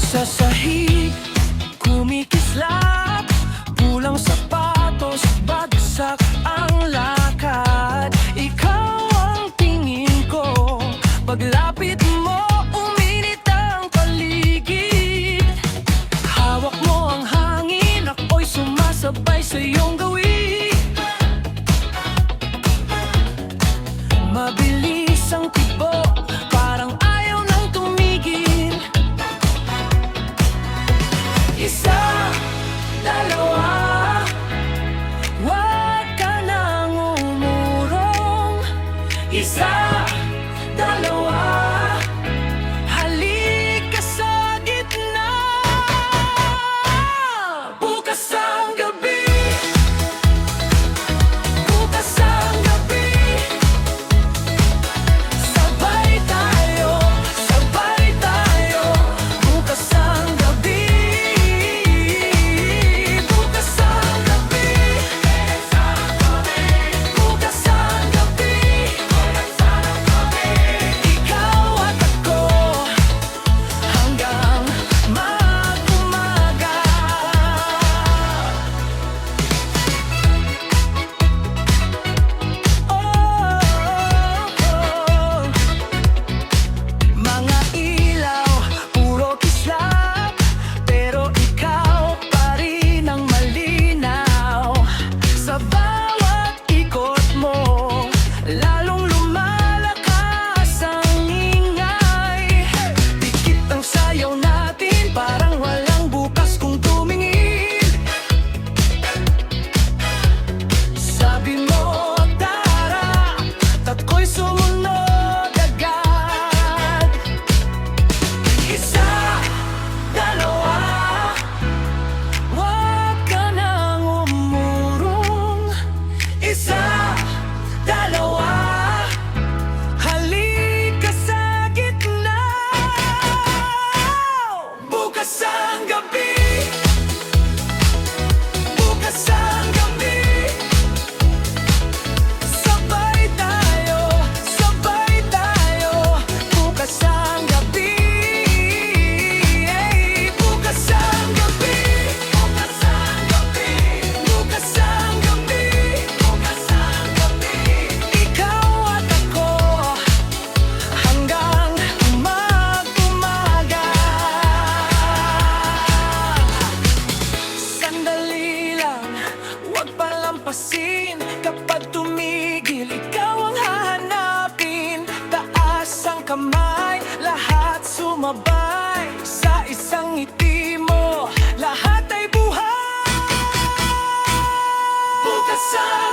Sa sahig, kumikislap, kulang sapatos, bagsak ang lakad. Ikaw ang tingin ko, paglapit mo, uminit ang paligid. Hawak mo ang hangin, ako'y sumasabay sa iyong gawin. Mabilis ang tibok, parang ayaw nang tumigil. Isa, dalawa, huwag ka nang umurong. Isa, dalawa, halika sa gitna. Bukas ang gabi, bukas ang gabi, sabay tayo, sabay tayo. Bukas ang gabi, bukas ang gabi, bukas ang gabi, ikaw at ako hanggang mag-umaga. Mga ilaw, puro kislap, pero ikaw pa rin ang malinaw. Sa bawat ikot mo, lalong lumalakas ang ingay. Dikit ang sayaw natin, parang walang bukas kung tumingin. Sabi mo, tara, at ako'y sumunod agad. Isa, dalawa, huwag ka nang umurong. Isa, dalawa, halika sa gitna. Bukas ang gabi, bukas ang gabi, sabay tayo, sabay tayo. Bukas ang gabi, bukas ang gabi, bukas ang gabi, bukas ang gabi, bukas ang gabi, ikaw at ako hanggang mag-umaga. Sandali lang, huwag palampasin. Kapag tumigil, ikaw ang hahanapin. Taas ang kamay, lahat sumabay. Sa isang ngiti mo, lahat ay buhay. Bukas ang